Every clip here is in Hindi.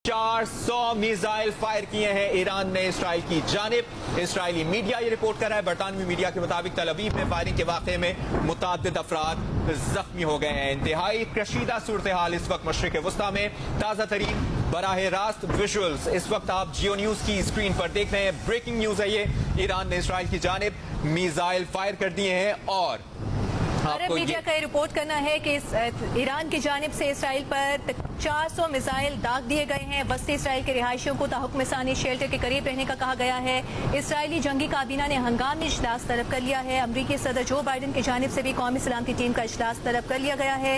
400 मिसाइल फायर किए हैं ईरान ने इसराइल की जानिब। इसराइली मीडिया ये रिपोर्ट कर रहा है। बरतानवी मीडिया के मुताबिक तल अवीव में फायरिंग के वाक़े में मुतअद्दिद अफराद जख्मी हो गए हैं। इंतहाई कशीदा सूरत हाल इस वक्त मशरिक वस्ता में। ताज़ा तरीन बराह रास्त विजुअल्स इस वक्त आप जियो न्यूज की स्क्रीन पर देख रहे हैं। ब्रेकिंग न्यूज है ये, ईरान ने इसराइल की जानिब मिसाइल फायर कर दिए हैं और अरब मीडिया का ये रिपोर्ट करना है कि ईरान की जानिब से इसराइल पर 400 मिसाइल दाग दिए गए हैं। बस्ती इसराइल के रिहायशियों को ताहुक्म सानी शेल्टर के करीब रहने का कहा गया है। इसराइली जंगी काबीना ने हंगामी इजलास तलब कर लिया है। अमरीकी सदर जो बाइडन की जानिब से भी कौमी सलामती टीम का इजलास तलब कर लिया गया है।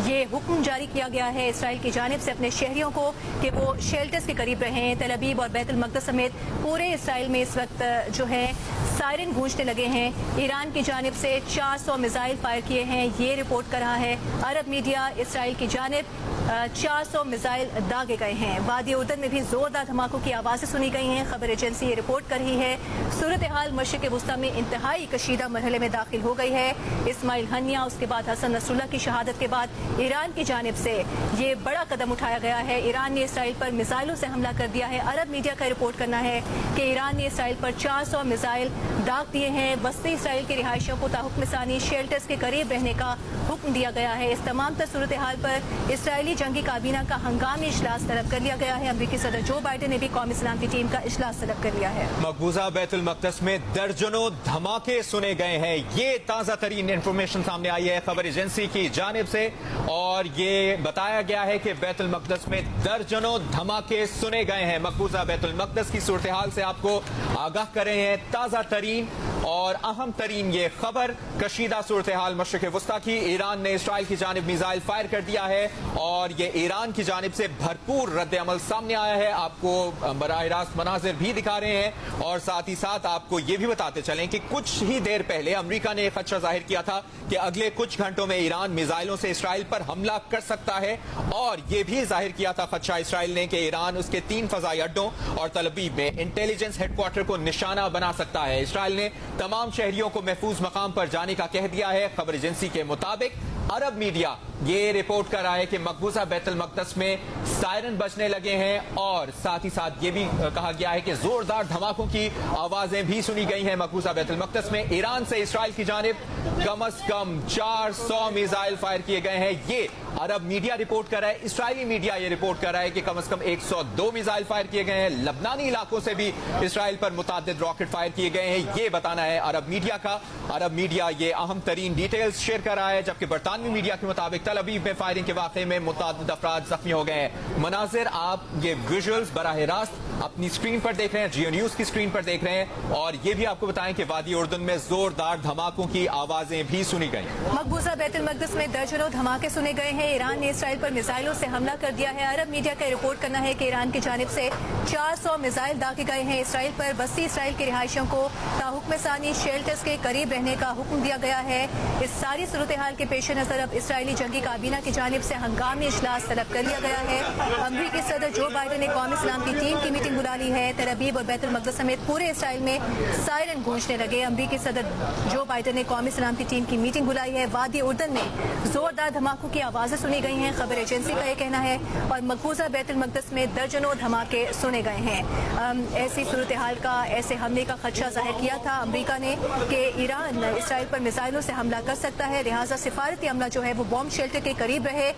ये हुक्म जारी किया गया है इसराइल की जानिब से अपने शहरियों को कि वो शेल्टर्स के करीब रहें। तल अवीव और बैतुल मक़दस समेत पूरे इसराइल में इस वक्त जो है सायरन गूंजने लगे हैं। ईरान की जानिब से 400 मिसाइल फायर किए हैं, ये रिपोर्ट कर रहा है अरब मीडिया। इसराइल की जानिब 400 मिसाइल दागे गए हैं। वादी उर्दन में भी जोरदार धमाकों की आवाज़ें सुनी गई हैं। खबर एजेंसी ये रिपोर्ट कर रही है सूरत हाल मशरिक वस्ता में इंतहाई कशीदा मरहले में दाखिल हो गई है। इस्माइल हनिया, उसके बाद हसन नसरुल्लाह की शहादत के बाद ईरान की जानिब से ये बड़ा कदम उठाया गया है। ईरान ने इसराइल पर मिसाइलों से हमला कर दिया है। अरब मीडिया का रिपोर्ट करना है कि ईरान ने इसराइल पर 400 मिसाइल दाग दिए हैं। बस्ती इसराइल के रिहायशियों को ताहुक्म सानी शेल्टर्स के करीब रहने का हुक्म दिया गया है। इस तमाम तर सूरत हाल पर इसराइली जंगी काबीना का हंगामी इजलास तलब कर लिया गया है। अमरीकी सदर जो बाइडन ने भी कौमी सलामती टीम का इजलास तलब कर लिया है। मकबूजा बैतुल मक़दस में दर्जनों धमाके सुने गए हैं। ये ताज़ा तरीन इंफॉर्मेशन सामने आई है खबर एजेंसी की जानिब से और ये बताया गया है कि बैतुल मक़दस में दर्जनों धमाके सुने गए हैं। मकबूजा बैतुल मक़दस की सूरत हाल से आपको आगाह कर रहे हैं। ताज़ा तरीन और अहम तरीन ये खबर कशीदा सूरत हाल मशरिक वस्ता की। ईरान ने इसराइल की जानिब मिसाइल फायर कर दिया है और ये ईरान की जानिब से भरपूर रद्द अमल सामने आया है। आपको बराह रास्त मनाजिर भी दिखा रहे हैं और साथ ही साथ आपको ये भी बताते चलें कि कुछ ही देर पहले अमेरिका ने एक खदशा जाहिर किया था कि अगले कुछ घंटों में ईरान मिसाइलों से इसराइल पर हमला कर सकता है और ये भी जाहिर किया था खदशा इसराइल ने कि ईरान उसके 3 फजाई अड्डों और तल अवीव में इंटेलिजेंस हेडक्वार्टर को निशाना बना सकता है। इसराइल ने तमाम शहरियों को महफूज मकाम पर जाने का कह दिया है। खबर एजेंसी के मुताबिक अरब मीडिया ये रिपोर्ट कर रहा है कि मकबूजा बैतुल मक़दस में सायरन बजने लगे हैं और साथ ही साथ ये भी कहा गया है कि जोरदार धमाकों की आवाजें भी सुनी गई हैं। मकबूजा बैतुल मक़दस में ईरान से इसराइल की जानिब कम से कम 400 मिसाइल फायर किए गए हैं। ये अरब मीडिया रिपोर्ट कर रहा है। इसराइली मीडिया ये रिपोर्ट कर रहा है कि कम से कम 102 मिसाइल फायर किए गए हैं। लबनानी इलाकों से भी इसराइल पर मुतअद्दिद रॉकेट फायर किए गए हैं। ये बताना है अरब मीडिया का। अरब मीडिया ये अहम तरीन डिटेल्स शेयर कर रहा है, जबकि बरतानवी मीडिया के मुताबिक तल अवीव में फायरिंग के वाक़े में मुतअद्दिद अफराद जख्मी हो गए हैं। मनाजिर आप ये विजुअल्स बराह रास्त अपनी स्क्रीन पर देख रहे हैं, जियो न्यूज की स्क्रीन पर देख रहे हैं और ये भी आपको बताएं कि वादी उर्दन में जोरदार धमाकों की आवाजें भी सुनी गई। मकबूजा बैतुल मक़दस में दर्जनों धमाके सुने गए हैं। ईरान ने इसराइल पर मिसाइलों से हमला कर दिया है। अरब मीडिया का रिपोर्ट करना है कि ईरान की जानिब से 400 मिसाइल दागे गए हैं इसराइल पर। बस्ती इसराइल के रिहायशियों को ताहुक्म सानी शेल्टर्स के करीब रहने का हुक्म दिया गया है। इस सारी सूरत हाल के पेश नजर अब इसराइली जंगी काबीना की जानिब से हंगामी इजलास तलब कर लिया गया है। अमरीकी सदर जो बाइडन ने कौमी सलामती टीम की मीटिंग बुला ली है। तल अवीव और बैतुल मक़दस समेत पूरे इसराइल में सायरन गूंजने लगे। अमरीकी सदर जो बाइडन ने कौमी सलामती टीम की मीटिंग बुलाई है। वादी उर्दन में जोरदार धमाकों की आवाजें सुनी गई हैं, खबर एजेंसी का यह कहना है। और मकबूजा बैतुल मक़दस में दर्जनों धमाके सुने गए हैं। ऐसी सूरत हाल का, ऐसे हमले का खदशा जाहिर किया था अमरीका ने कि ईरान इसराइल पर मिसाइलों से हमला कर सकता है, लिहाजा सिफारती हमला जो है वो बॉम्ब शेल्टर के करीब रहे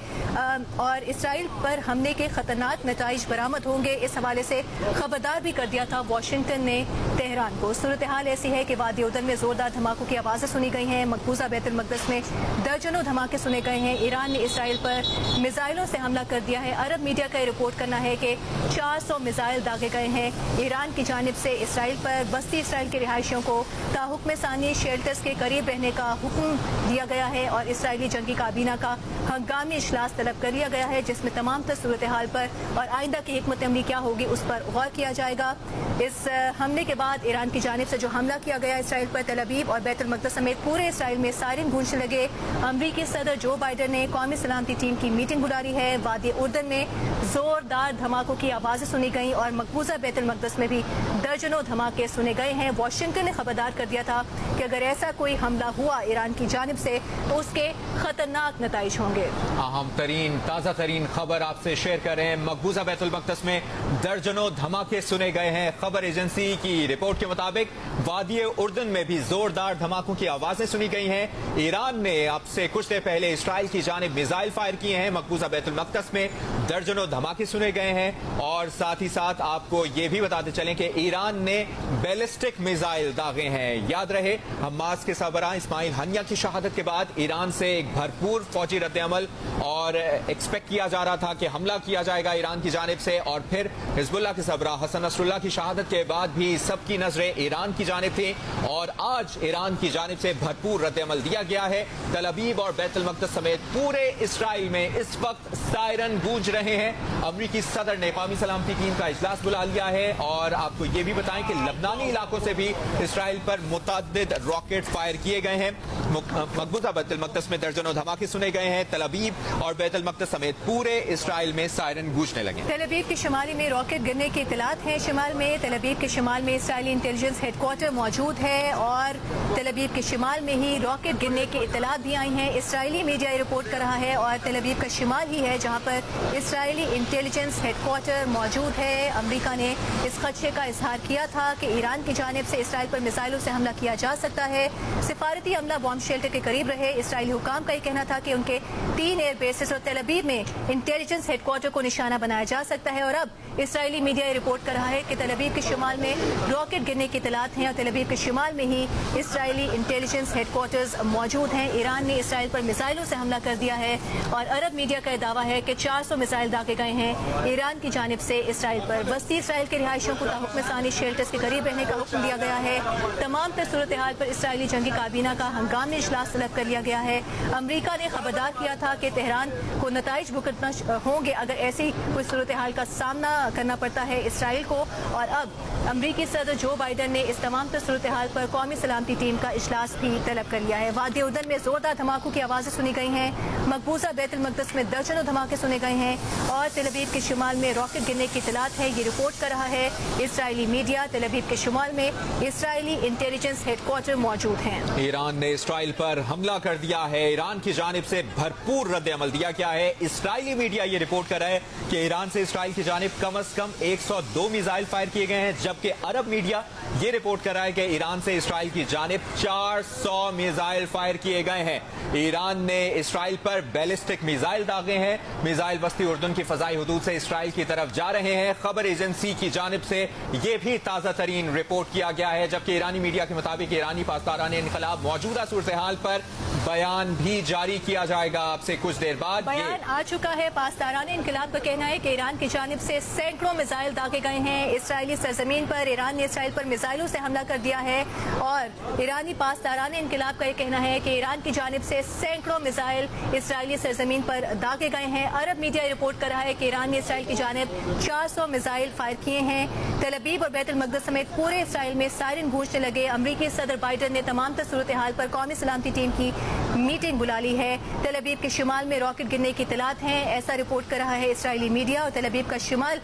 और इसराइल पर हमले के खतरनाक नताइज बरामद होंगे। इस हवाले से खबरदार भी कर दिया था वाशिंगटन ने तेहरान को। सूरत हाल ऐसी है कि वादी उर्दन में जोरदार धमाकों की आवाजें सुनी गई हैं। मकबूजा बैतुल मक़दस में दर्जनों धमाके सुने गए हैं। ईरान ने इसराइल पर मिसाइलों से हमला कर दिया है। अरब मीडिया का रिपोर्ट करना है कि 400 मिसाइल दागे गए हैं ईरान की जानिब से इसराइल पर। बस्ती इसराइल के रिहायशियों को ताहुक्म सानी शेल्टर्स के करीब रहने का हुक्म दिया गया है और इसराइली जंगी काबीना का हंगामी इजलास तलब कर लिया गया है, जिसमें तमाम तर सूरत हाल पर और आइंदा की हिकमत अमली क्या होगी उस पर गौर किया जाएगा। इस हमले के बाद ईरान की जानिब से जो हमला किया गया इसराइल पर, तल अवीव और बैतुल मक़दस समेत पूरे इसराइल में सायरन गूंजने लगे। अमरीकी सदर जो बाइडन ने कौमी सलामती सलामती टीम की मीटिंग बुला रही है। वादी उर्दन में जोरदार धमाकों की आवाजें सुनी गई और मकबूजा बैतुल मक़दस में भी दर्जनों धमाके सुने गए हैं। वाशिंगटन ने खबरदार कर दिया था कि अगर ऐसा कोई हमला हुआ ईरान की जानिब से तो उसके खतरनाक नताइज होंगे। अहम तरीन ताज़ा तरीन खबर आपसे शेयर कर रहे हैं। मकबूजा बैतुल मक़दस में दर्जनों धमाके सुने गए हैं। खबर एजेंसी की रिपोर्ट के मुताबिक वादी उर्दन में भी जोरदार धमाकों की आवाजें सुनी गई हैं। ईरान ने अब से कुछ देर पहले इसराइल की जानिब मिसाइल फायर किए हैं। मकबूजा बैतुल मक़दस में दर्जनों धमाके सुने गए हैं और साथ ही साथ आपको ये भी बताते चलें कि ईरान ने बैलिस्टिक मिसाइल दागे हैं। याद रहे हमास के सरबराह इस्माइल हनिया की शहादत के बाद ईरान से एक भरपूर फौजी रद्द-ए-अमल और एक्सपेक्ट किया जा रहा था कि हमला किया जाएगा ईरान की जानिब से, और फिर हिजबुल्लाह के सरबराह हसन नसरुल्लाह की शहादत के बाद भी सबकी नजरें ईरान की जानिब थी और आज ईरान की जानिब से भरपूर रद्द-ए-अमल दिया गया है। तल अबीब और बैतुल मक़दस समेत पूरे इसराइल में इस वक्त सायरन गूंज रहे हैं। अमरीकी सदर ने कौमी सलामती टीम का इजलास बुला लिया है और आपको ये भी बताएं कि लबनानी इलाकों से भी इसराइल पर मुतअद्दिद रॉकेट फायर किए गए हैं। मकबूजा बैतुल मक़दस में दर्जनों धमाके सुने गए हैं। तल अबीब और बैतुल मक़दस समेत पूरे इसराइल में सायरन गूंजने लगे। तल अबीब के शुमाली में रॉकेट गिरने की इत्तलात हैं। शिमाल में तल अबीब के शिमाल में इसराइली इंटेलिजेंस हेडक्वार्टर मौजूद है और तल अबीब के शिमाल में ही रॉकेट गिरने की इत्तलात भी आई हैं। इसराइली मीडिया रिपोर्ट कर रहा है और तल अबीब का शिमाल ही है जहां पर इसराइली इंटेलिजेंस हेडक्वार्टर मौजूद है। अमरीका ने इस खदशे का इजहार किया था कि ईरान की जानिब से इसराइल पर मिसाइलों से हमला किया जा सकता है। सिफारती अमला बॉम्ब शेल्टर के करीब रहे। इसराइली हुकाम का ये कहना था कि उनके 3 एयर बेसेस और तल अबीब में इंटेलिजेंस हेडक्वार्टर को निशाना बनाया जा सकता है और अब इसराइली मीडिया रिपोर्ट कर रहा है कि तल अबीब के शुमाल में रॉकेट गिरने की इत्तलात हैं और तल अबीब के शुमाल में ही इसराइली इंटेलिजेंस हेडक्वार्टर्स मौजूद हैं। ईरान ने इसराइल पर मिसाइलों से हमला कर दिया है और अरब मीडिया का दावा है कि 400 मिसाइल दागे गए हैं ईरान की जानिब से इसराइल पर। बस्ती इसराइल के रिहायशियों को ताहुक्म सानी शेल्टर्स के करीब रहने का हुक्म दिया गया है। तमाम तर सूरत हाल पर इसराइली जंगी काबीना का हंगामी इजलास तलब कर लिया गया है। अमरीका ने खबरदार किया था कि तेहरान को नताइज भुगतना होंगे अगर ऐसी कोई सूरत हाल का सामना करना पड़ता है इसराइल को, और अब अमरीकी सदर जो बाइडन ने इस तमाम तर सूरत हाल पर कौमी सलामती टीम का इजलास भी तलब कर लिया है। वादी उर्दन में जोरदार धमाकों की आवाजें सुनी गई हैं। मकबूजा बैतुल मक़दस में दर्जनों धमाके सुने गए हैं और तल अबीब के शुमाल में रॉकेट गिरने की इत्तलात है। ये रिपोर्ट कर रहा है इसराइली मीडिया। तल अबीब के शुमाल में इसराइली इंटेलिजेंस हेडक्वार्टर मौजूद हैं। ईरान ने इसराइल पर हमला कर दिया है। ईरान की जानिब से भरपूर रद्द-ए-अमल दिया गया है। इसराइली मीडिया ये रिपोर्ट कर रहा है कि ईरान से इसराइल की जानिब कम से कम 102 मिसाइल फायर किए गए हैं, जबकि अरब मीडिया ये रिपोर्ट कर रहा है कि ईरान से इसराइल की जानिब 400 मिसाइल फायर किए गए हैं। ईरान ने इसराइल पर बैलिस्टिक मिसाइल दागे हैं। मिसाइल बस्ती उर्दन की फजाई हुदूद से इसराइल की तरफ जा रहे हैं। खबर एजेंसी की जानिब से ये भी ताज़ा तरीन रिपोर्ट किया गया है, जबकि ईरानी मीडिया के मुताबिक ईरानी पासदारान इनकलाब मौजूदा सूरत हाल पर बयान भी जारी किया जाएगा। अब से कुछ देर बाद बयान आ चुका है। पासदारान इनकलाब का कहना है कि ईरान की जानिब से सैकड़ों मिसाइल दागे गए हैं। इसराइली सरजमीन पर ईरान ने इसराइल पर मिसाइलों से हमला कर दिया है और ईरानी पासदारान इनकलाब का यह कहना है कि ईरान की जानिब से सैकड़ों मिसाइल इसराइली सरजमीन पर दागे गए हैं। अरब मीडिया रिपोर्ट कर रहा है कि ईरान ने इसराइल की जानिब 400 मिसाइल फायर किए हैं। तल अबीब और बैतुल मक़दस समेत पूरे इसराइल में सायरन गूंजने लगे। अमरीकी सदर बाइडन ने तमाम तर सूरत हाल पर कौमी सलामती टीम की मीटिंग बुला ली है। तल अबीब के शुमाल में रॉकेट गिरने की इत्तलात हैं, ऐसा रिपोर्ट कर रहा है इसराइली मीडिया। और तल अबीब का शुमाल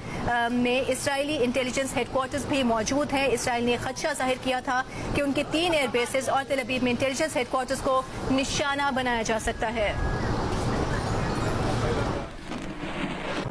में इसराइली इंटेलिजेंस हेडक्वार्टर्स भी मौजूद हैं। इसराइल ने खदशा जाहिर किया था कि उनके 3 एयर बेसेस और तल अबीब में इंटेलिजेंस हेडक्वार्टर्स को निशाना बनाया जा सकता है।